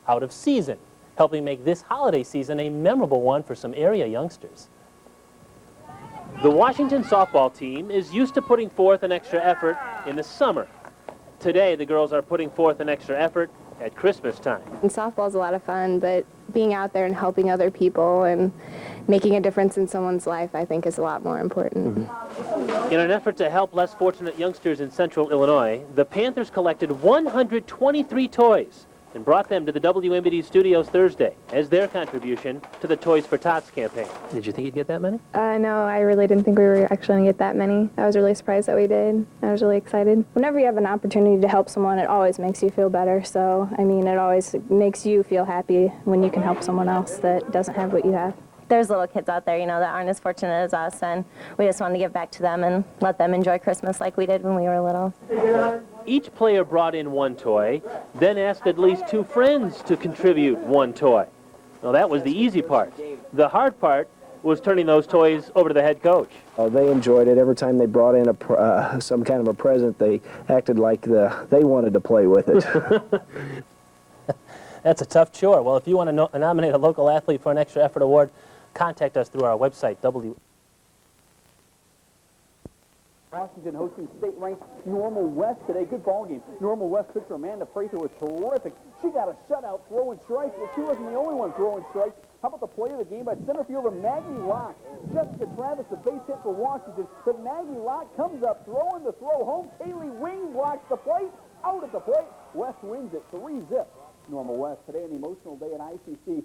out of season, helping make this holiday season a memorable one for some area youngsters. The Washington softball team is used to putting forth an extra effort in the summer. Today, the girls are putting forth an extra effort at Christmas time. And softball's a lot of fun, but being out there and helping other people and making a difference in someone's life, I think, is a lot more important. In an effort to help less fortunate youngsters in central Illinois, the Panthers collected 123 toys and brought them to the WMBD studios Thursday as their contribution to the Toys for Tots campaign. Did you think you'd get that many? No, I really didn't think we were actually going to get that many. I was really surprised that we did. I was really excited. Whenever you have an opportunity to help someone, it always makes you feel better. So, I mean, it always makes you feel happy when you can help someone else that doesn't have what you have. There's little kids out there, you know, that aren't as fortunate as us, and we just wanted to give back to them and let them enjoy Christmas like we did when we were little. Each player brought in one toy, then asked at least 2 friends to contribute one toy. Well, that was the easy part. The hard part was turning those toys over to the head coach. They enjoyed it. Every time they brought in some kind of a present, they acted like they wanted to play with it. That's a tough chore. Well, if you want to nominate a local athlete for an extra effort award, contact us through our website, Washington hosting state-ranked Normal West today. Good ball game. Normal West pitcher Amanda Prather was terrific. She got a shutout throwing strikes, but she wasn't the only one throwing strikes. How about the play of the game by center fielder Maggie Locke? Jessica Travis, the base hit for Washington, but Maggie Locke comes up throwing the throw home. Kaylee Wing blocks the plate. Out at the plate. West wins it 3-0. Normal West today, an emotional day at ICC.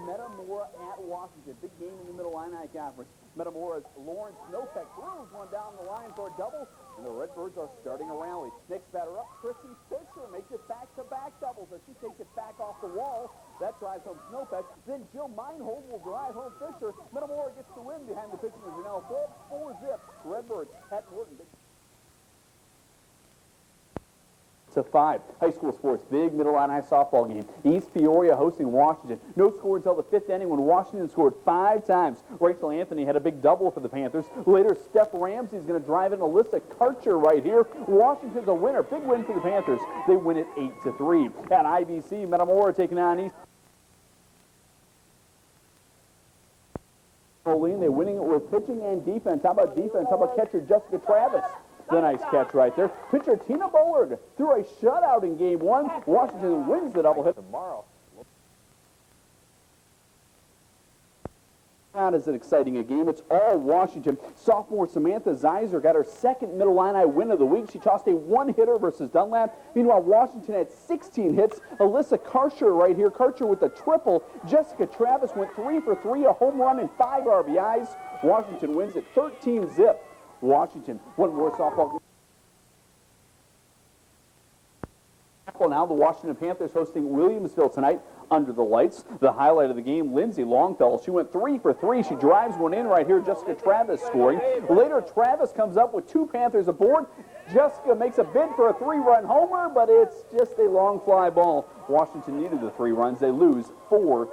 Metamora at Washington. Big game in the Mid-Illini Conference. Metamora's Lauren Snowpeck throws one down the line for a double, and the Redbirds are starting a rally. Next batter up, Chrissy Fisher makes it back-to-back doubles as she takes it back off the wall. That drives home Snowpeck. Then Jill Meinhold will drive home Fisher. Metamora gets the win behind the pitching of Janelle Phillips. 4-0. Redbirds at Norton. To 5. High school sports, big Mid-Illini softball game. East Peoria hosting Washington. No score until the 5th inning when Washington scored 5 times. Rachel Anthony had a big double for the Panthers. Later, Steph Ramsey's going to drive in Alyssa Karcher right here. Washington's a winner. Big win for the Panthers. They win it 8-3. At IBC, Metamora taking on East. They're winning it with pitching and defense. How about defense? How about catcher Jessica Travis? The nice catch right there. Pitcher Tina Bollard threw a shutout in game 1. Washington wins the doubleheader tomorrow. Not as exciting a game. It's all Washington. Sophomore Samantha Zeiser got her second Mid-Illini win of the week. She tossed a one-hitter versus Dunlap. Meanwhile, Washington had 16 hits. Alyssa Karcher right here. Karcher with the triple. Jessica Travis went 3 for 3, a home run and 5 RBIs. Washington wins it 13-0. Washington, one more softball. Now the Washington Panthers hosting Williamsville tonight under the lights. The highlight of the game, Lindsay Longfellow. She went 3 for 3. She drives one in right here. Jessica Travis scoring. Later, Travis comes up with 2 Panthers aboard. Jessica makes a bid for a 3-run homer, but it's just a long fly ball. Washington needed the 3 runs. They lose 4-1.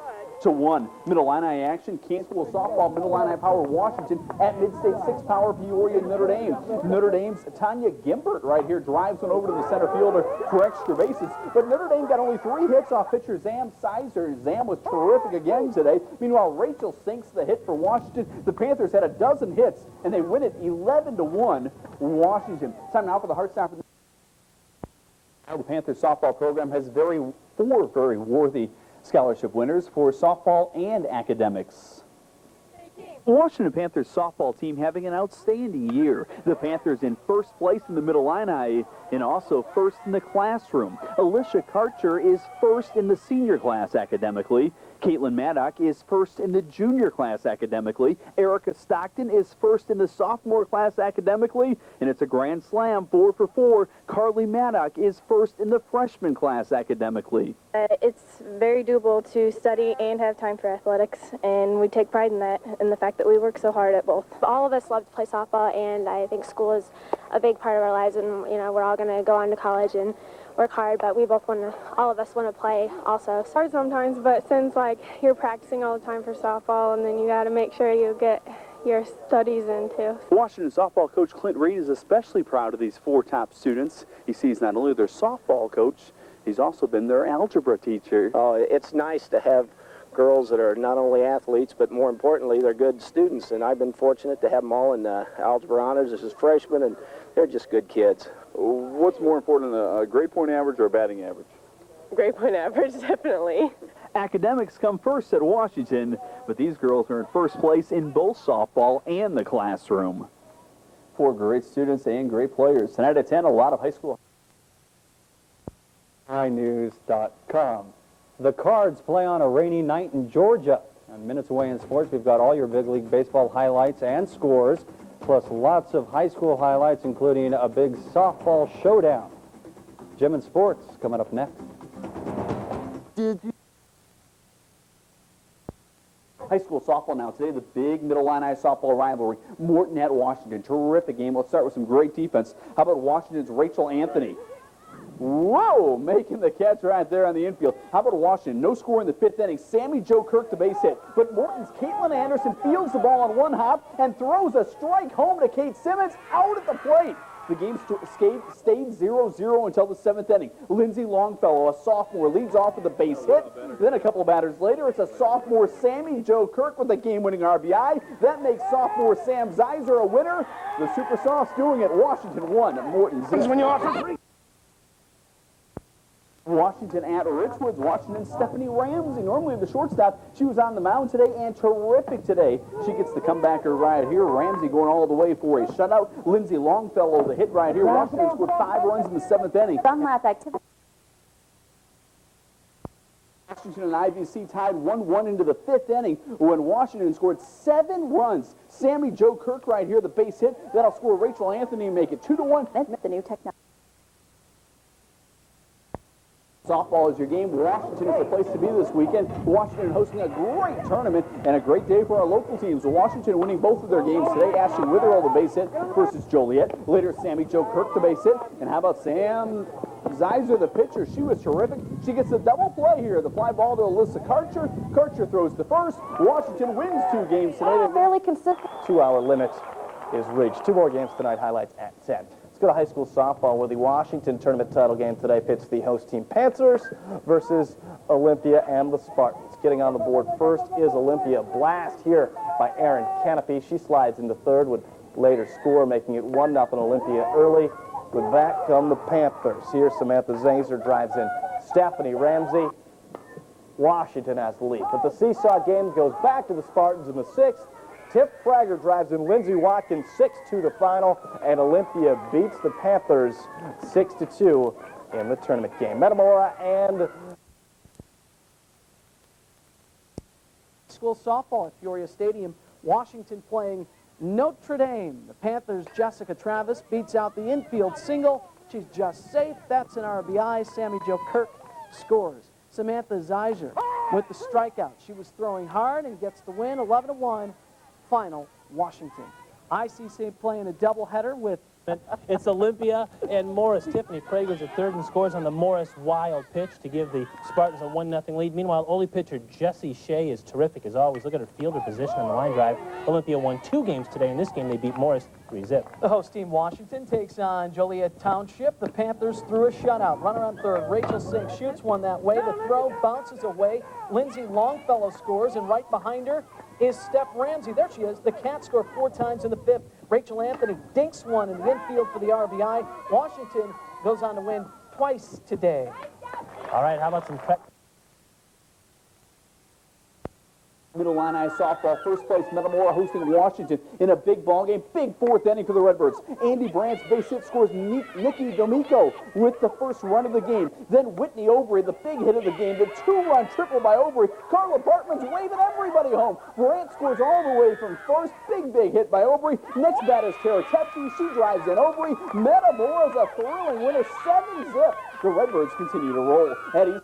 Mid-Illini action. Kansville softball. Mid-Illini power Washington at Mid-State 6 power Peoria Notre Dame. Notre Dame's Tanya Gimbert right here drives one over to the center fielder for extra bases. But Notre Dame got only 3 hits off pitcher Zam Sizer. Zam was terrific again today. Meanwhile, Rachel sinks the hit for Washington. The Panthers had a dozen hits, and they win it 11-1. Washington. Time now for the Heartstopper. The Panthers softball program has 4 very worthy scholarship winners for softball and academics. The Washington Panthers softball team having an outstanding year. The Panthers in first place in the Mid-Illini and also first in the classroom. Alicia Karcher is first in the senior class academically. Caitlin Maddock is first in the junior class academically. Erica Stockton is first in the sophomore class academically. And it's a grand slam, 4 for 4. Carly Maddock is first in the freshman class academically. It's very doable to study and have time for athletics, and we take pride in that, and the fact that we work so hard at both. All of us love to play softball, and I think school is a big part of our lives, and you know, we're all going to go on to college and work hard, but we both want to, all of us want to play also. It's hard sometimes, but since like you're practicing all the time for softball, and then you got to make sure you get your studies in, too. Washington softball coach Clint Reed is especially proud of these 4 top students. He sees not only their softball coach, he's also been their algebra teacher. Oh, it's nice to have girls that are not only athletes, but more importantly, they're good students. And I've been fortunate to have them all in algebra honors as freshmen, and they're just good kids. What's more important, a grade point average or a batting average? Grade point average, definitely. Academics come first at Washington, but these girls are in first place in both softball and the classroom. 4 great students and great players. Tonight at 10, a lot of high school. iNews.com. The Cards play on a rainy night in Georgia. And minutes away in sports, we've got all your big league baseball highlights and scores, plus lots of high school highlights, including a big softball showdown. Gym and sports coming up next. High school softball now. Today, the big mid-illini softball rivalry. Morton at Washington. Terrific game. Let's start with some great defense. How about Washington's Rachel Anthony? Whoa! Making the catch right there on the infield. How about Washington? No score in the 5th inning. Sammy Jo Kirk the base hit. But Morton's Caitlin Anderson fields the ball on one hop and throws a strike home to Kate Simmons out at the plate. The game stayed 0-0 until the 7th inning. Lindsay Longfellow, a sophomore, leads off with a base hit. Then a couple of batters later, it's a sophomore Sammy Jo Kirk with a game-winning RBI. That makes sophomore Sam Zeiser a winner. The Super Softs doing it. Washington 1, Morton 0. Washington at Richwoods. Washington Stephanie Ramsey. Normally the shortstop. She was on the mound today and terrific today. She gets the comebacker right here. Ramsey going all the way for a shutout. Lindsay Longfellow the hit right here. Washington scored 5 runs in the 7th inning. Washington and IVC tied 1-1 into the 5th inning when Washington scored 7 runs. Sammy Jo Kirk right here, the base hit. That'll score Rachel Anthony and make it 2-1. The new technology. Softball is your game. Washington is the place to be this weekend. Washington hosting a great tournament and a great day for our local teams. Washington winning both of their games today. Ashley Witherell the base hit versus Joliet. Later, Sammy Jo Kirk the base hit. And how about Sam Zeiser, the pitcher? She was terrific. She gets a double play here. The fly ball to Alyssa Karcher. Karcher throws to first. Washington wins 2 games today. Fairly consistent. 2-hour limit is reached. 2 more games tonight, highlights at 10. Let's go to high school softball, where the Washington tournament title game today pits the host team Panthers versus Olympia and the Spartans. Getting on the board first is Olympia. Blast here by Erin Canopy. She slides into third, would later score, making it 1-0 Olympia early. With that come the Panthers. Here Samantha Zazer drives in Stephanie Ramsey. Washington has the lead. But the seesaw game goes back to the Spartans in the 6th. Tiff Fragger drives in Lindsey Watkins 6-2 to final, and Olympia beats the Panthers 6-2 in the tournament game. Metamora and school softball at Peoria Stadium. Washington playing Notre Dame. The Panthers' Jessica Travis beats out the infield single. She's just safe. That's an RBI. Sammy Jo Kirk scores. Samantha Zeiser with the strikeout. She was throwing hard and gets the win. 11-1. Final, Washington. ICC playing a doubleheader with... It's Olympia and Morris. Tiffany Prager's at third and scores on the Morris wild pitch to give the Spartans a 1-0 lead. Meanwhile, Ole pitcher Jessie Shea is terrific as always. Look at her fielder position on the line drive. Olympia won 2 games today. In this game, they beat Morris 3-0. The host team, Washington, takes on Joliet Township. The Panthers threw a shutout. Runner on third. Rachel Sink shoots one that way. The throw bounces away. Lindsay Longfellow scores, and right behind her is Steph Ramsey. There she is. The Cats score 4 times in the 5th. Rachel Anthony dinks one in the infield for the RBI. Washington goes on to win twice today. All right, how about some... Mid-Illini softball, first place, Metamora hosting Washington in a big ball game. Big 4th inning for the Redbirds. Andy Brandt's base hit scores Nikki D'Amico with the first run of the game. Then Whitney Obrey, the big hit of the game. The 2-run triple by Obrey. Carla Bartman's waving everybody home. Brandt scores all the way from first. Big hit by Obrey. Next bat is Tara Tepke. She drives in Obrey. Metamora's a thrilling winner, 7-0. The Redbirds continue to roll. Eddie.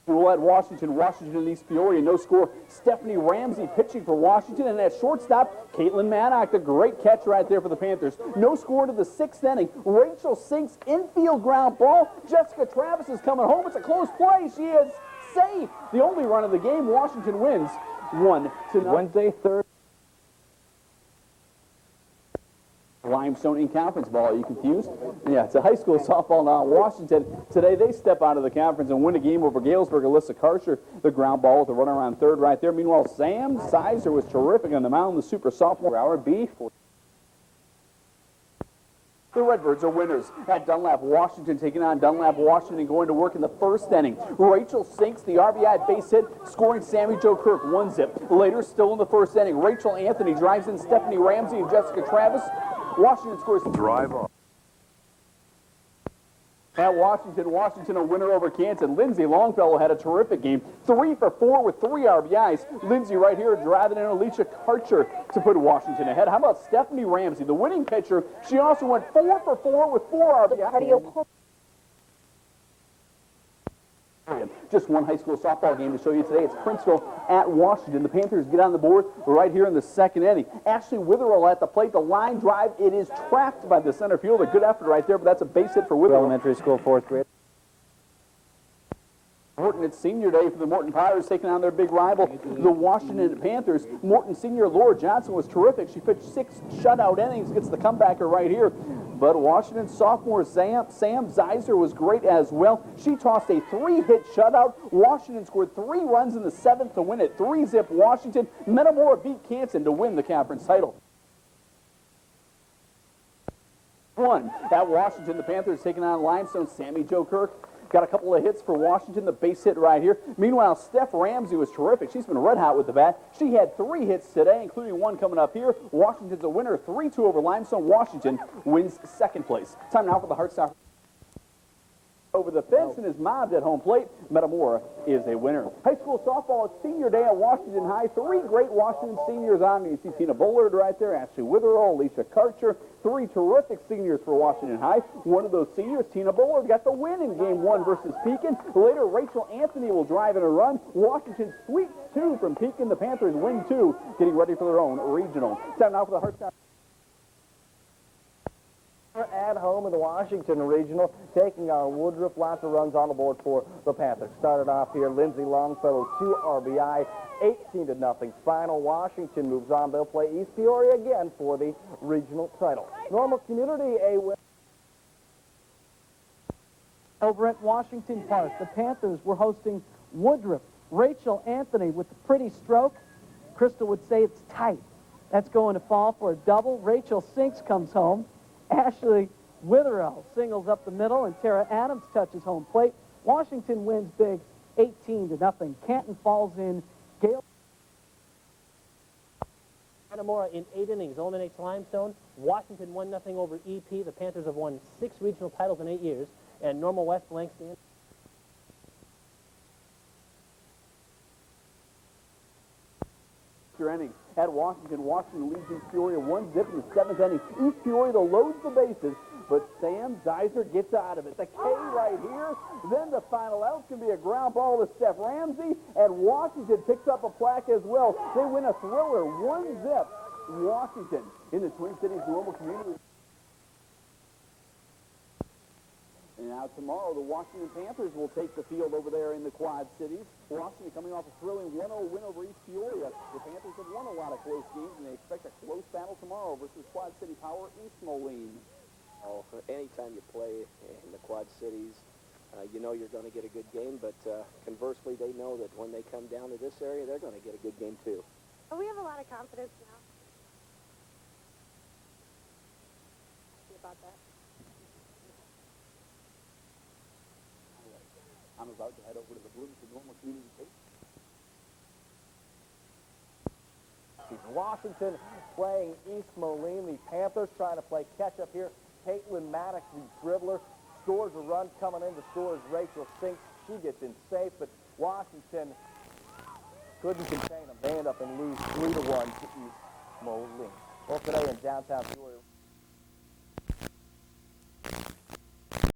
At Washington and East Peoria, no score. Stephanie Ramsey pitching for Washington, and at shortstop, Caitlin Maddock, the great catch right there for the Panthers. No score to the 6th inning. Rachel Sink's infield ground ball. Jessica Travis is coming home. It's a close play. She is safe. The only run of the game. Washington wins 1-0. Wednesday, third. Limestone in conference ball. Are you confused? Yeah, it's a high school softball now. Washington, today they step out of the conference and win a game over Galesburg. Alyssa Karcher, the ground ball with a runner on third right there. Meanwhile, Sam Sizer was terrific on the mound, the super sophomore. Hour B. The Redbirds are winners at Dunlap, Washington, taking on Dunlap, Washington, going to work in the first inning. Rachel Sinks, the RBI base hit, scoring Sammy Jo Kirk 1-zip. Later, still in the first inning, Rachel Anthony drives in Stephanie Ramsey and Jessica Travis. Washington scores. Drive off. At Washington a winner over Canton. Lindsay Longfellow had a terrific game. 3 for 4 with 3 RBIs. Lindsay right here driving in Alicia Karcher to put Washington ahead. How about Stephanie Ramsey, the winning pitcher? She also went 4 for 4 with 4 RBIs. Just one high school softball game to show you today. It's Princeville at Washington. The Panthers get on the board right here in the second inning. Ashley Witherell at the plate. The line drive, it is trapped by the center fielder. Good effort right there, but that's a base hit for Witherell. Elementary school, fourth grade. Morton, it's senior day for the Morton Pirates, taking on their big rival, the Washington Panthers. Morton senior Laura Johnson was terrific. She pitched 6 shutout innings, gets the comebacker right here. But Washington sophomore Sam Sizer was great as well. She tossed a 3-hit shutout. Washington scored 3 runs in the 7th to win it. 3-zip Washington. Metamora beat Canton to win the conference title. At Washington, the Panthers taking on Limestone. Sammy Jo Kirk got a couple of hits for Washington, the base hit right here. Meanwhile, Steph Ramsey was terrific. She's been red hot with the bat. She had 3 hits today, including 1 coming up here. Washington's a winner, 3-2 over Limestone. Washington wins second place. Time now for the Heartstopper. Over the fence and is mobbed at home plate. Metamora is a winner. High school softball, it's senior day at Washington High. 3 great Washington seniors on. You see Tina Bullard right there, Ashley Witherell, Alicia Karcher. 3 terrific seniors for Washington High. One of those seniors, Tina Bullard, got the win in game 1 versus Pekin. Later, Rachel Anthony will drive in a run. Washington sweeps 2 from Pekin. The Panthers win 2, getting ready for their own regional. Time now for the Heartstopper. At home in the Washington Regional, taking on Woodruff. Lots of runs on the board for the Panthers. Started off here, Lindsay Longfellow, 2 RBI, 18-0 final. Washington moves on. They'll play East Peoria again for the regional title. Normal Community, a win. Over at Washington Park, the Panthers were hosting Woodruff. Rachel Anthony with the pretty stroke. Crystal would say it's tight. That's going to fall for a double. Rachel Sinks comes home. Ashley Witherell singles up the middle, and Tara Adams touches home plate. Washington wins big, 18-0. Canton falls in. Gale. Metamora in 8 innings eliminates Limestone. Washington 1-0 over EP. The Panthers have won 6 regional titles in 8 years. And Normal West blanks the Innings at Washington. Washington leads East Peoria 1-zip in the 7th inning. East Peoria loads the bases, but Sam Sizer gets out of it. The K right here. Then the final out can be a ground ball to Steph Ramsey, and Washington picks up a plaque as well. They win a thriller 1-zip. Washington in the Twin Cities Normal Community. And now tomorrow, the Washington Panthers will take the field over there in the Quad Cities. Washington coming off a thrilling 1-0 win over East Peoria. The Panthers have won a lot of close games, and they expect a close battle tomorrow versus Quad City Power East Moline. Oh, anytime you play in the Quad Cities, you know you're going to get a good game, but conversely, they know that when they come down to this area, they're going to get a good game too. We have a lot of confidence now. About that. I'm about to head over to the Bloomington Normal Community Station. Washington playing East Moline. The Panthers trying to play catch-up here. Caitlin Maddox, the dribbler, scores a run. Coming in to score is Rachel Sinks. She gets in safe, but Washington couldn't contain them. They end up and lose 3-1 to East Moline. Well, today in downtown Peoria.